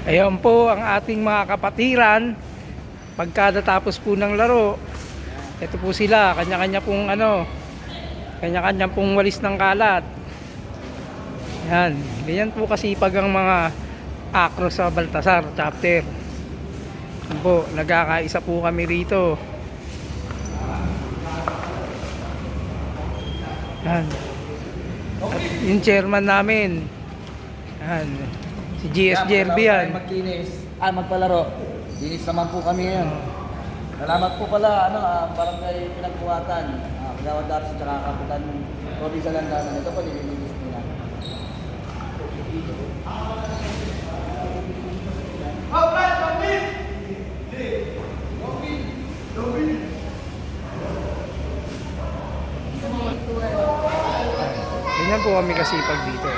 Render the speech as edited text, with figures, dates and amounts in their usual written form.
Ayan po ang ating mga kapatiran. Pagkadatapos po ng laro, ito po sila, kanya-kanya pong kanya-kanya pong walis ng kalat. Yan, ganyan po kasipag ang mga akro sa Baltasar chapter. Yan po, nagkakaisa po kami rito. Yan. At yung chairman namin, yan, si GS Jerby yan. Magkinis, magpalaro. Linis naman po kami yan. Salamat po pala, barangay Pinagbuhatan. Kagawad Darcy, tsaka Kapitan Robby Salandanan. Ito po, nililinis nila. Ganyan po kami kasipag dito.